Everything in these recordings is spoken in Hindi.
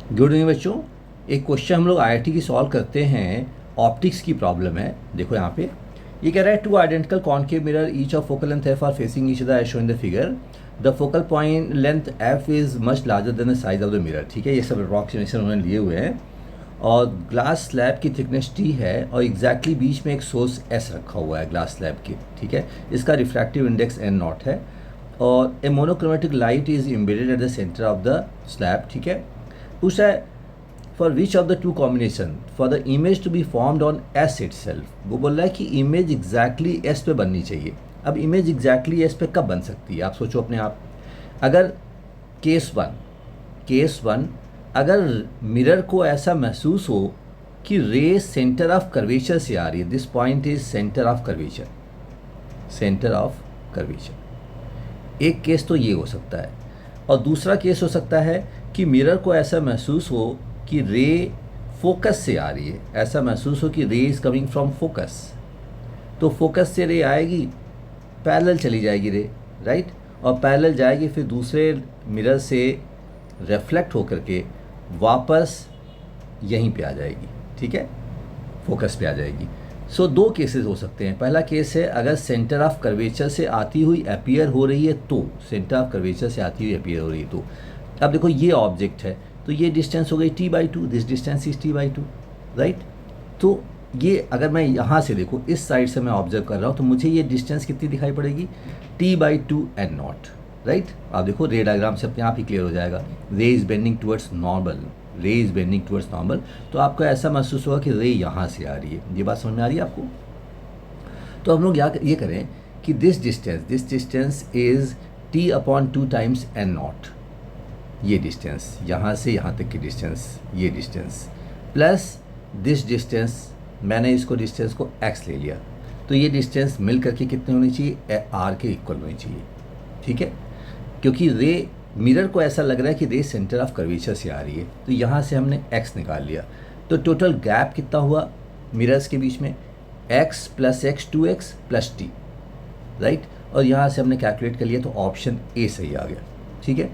गुड इवनिंग बच्चों। एक क्वेश्चन हम लोग आईआईटी की सॉल्व करते हैं, ऑप्टिक्स की प्रॉब्लम है। देखो यहाँ पे ये कह रहा है two identical concave mirror each of focal length F are facing each other as shown in the figure. The focal point length F is much larger than the size of the mirror. ठीक है, ये सब अप्रॉक्सीमेशन उन्होंने लिए हुए हैं और ग्लास स्लैब की थिकनेस टी है और एग्जैक्टली बीच में एक सोर्स एस रखा हुआ है ग्लास स्लैब की। ठीक है, इसका रिफ्रैक्टिव इंडेक्स एन नॉट है और a monochromatic light is embedded at the centre of the slab. ठीक है, पूछा है for which of the two combination for the image to be formed on S itself. वो बोल रहा है कि इमेज एग्जैक्टली एस पे बननी चाहिए। अब इमेज एग्जैक्टली एस पे कब बन सकती है, आप सोचो अपने आप। अगर केस वन अगर मिरर को ऐसा महसूस हो कि रे सेंटर ऑफ कर्वेचर से आ रही है, this point is centre of curvature, centre of curvature. एक केस तो ये हो सकता है और दूसरा केस हो सकता है कि मिरर को ऐसा महसूस हो कि रे फोकस से आ रही है, ऐसा महसूस हो कि रे इज़ कमिंग फ्रॉम फोकस। तो फोकस से रे आएगी, पैरेलल चली जाएगी रे, राइट, और पैरेलल जाएगी फिर दूसरे मिरर से रिफ्लेक्ट होकर के वापस यहीं पे आ जाएगी। ठीक है, फोकस पे आ जाएगी। सो दो केसेस हो सकते हैं। पहला केस है अगर सेंटर ऑफ कर्वेचर से आती हुई अपीयर हो रही है तो, सेंटर ऑफ कर्वेचर से आती हुई अपीयर हो रही है तो। अब देखो ये ऑब्जेक्ट है तो ये डिस्टेंस हो गई t/2, this distance is t/2, right. तो ये अगर मैं यहाँ से देखो इस साइड से मैं ऑब्जर्व कर रहा हूँ तो मुझे ये डिस्टेंस कितनी दिखाई पड़ेगी, t/2 n नॉट, राइट। आप देखो रे डायग्राम से अपने आप ही क्लियर हो जाएगा। रे इज बेंडिंग टुवर्ड्स नॉर्मल, रे इज बेंडिंग टुवर्ड्स नॉर्मल, तो आपको ऐसा महसूस होगा कि रे यहाँ से आ रही है। ये बात समझ में आ रही है आपको। तो हम लोग ये करें कि this distance is t/2 times n not, ये डिस्टेंस यहाँ से यहाँ तक की डिस्टेंस, ये डिस्टेंस प्लस दिस डिस्टेंस, मैंने इसको डिस्टेंस को x ले लिया, तो ये डिस्टेंस मिल करके कितनी होनी चाहिए, r के इक्वल होनी चाहिए। ठीक है, क्योंकि रे मिरर को ऐसा लग रहा है कि रे सेंटर ऑफ कर्वेचर से आ रही है, तो यहाँ से हमने x निकाल लिया। तो टोटल गैप कितना हुआ मिरर्स के बीच में, x + x 2x + t, right. और यहाँ से हमने कैलकुलेट कर लिया तो ऑप्शन ए सही आ गया। ठीक है,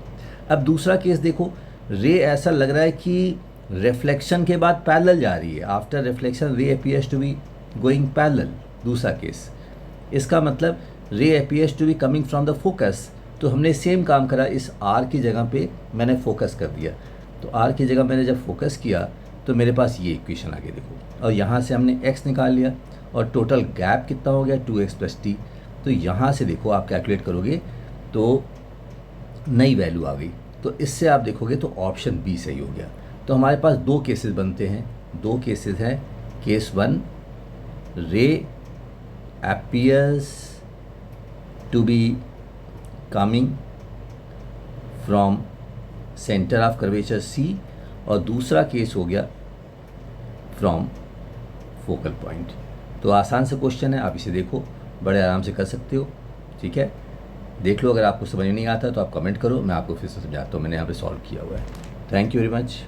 अब दूसरा केस देखो, रे ऐसा लग रहा है कि रिफ्लेक्शन के बाद पैरेलल जा रही है, after reflection ray appears to be going parallel. दूसरा केस, इसका मतलब ray appears to be coming from the focus. तो हमने सेम काम करा, इस आर की जगह पे मैंने फोकस कर दिया, तो आर की जगह मैंने जब फोकस किया तो मेरे पास ये इक्वेशन आ गई देखो, और यहाँ से हमने x निकाल लिया और टोटल गैप कितना हो गया 2x + t। तो यहाँ से देखो आप कैलकुलेट करोगे तो नई वैल्यू आ गई, तो इससे आप देखोगे तो ऑप्शन बी सही हो गया। तो हमारे पास दो केसेस बनते हैं, दो केसेस हैं। केस वन, रे appears to be coming from centre of curvature C, और दूसरा केस हो गया फ्रॉम फोकल पॉइंट। तो आसान सा क्वेश्चन है, आप इसे देखो, बड़े आराम से कर सकते हो। ठीक है, देख लो, अगर आपको समझ नहीं आता तो आप कमेंट करो, मैं आपको फिर से समझाता हूँ। मैंने यहाँ पे सॉल्व किया हुआ है। Thank you very much.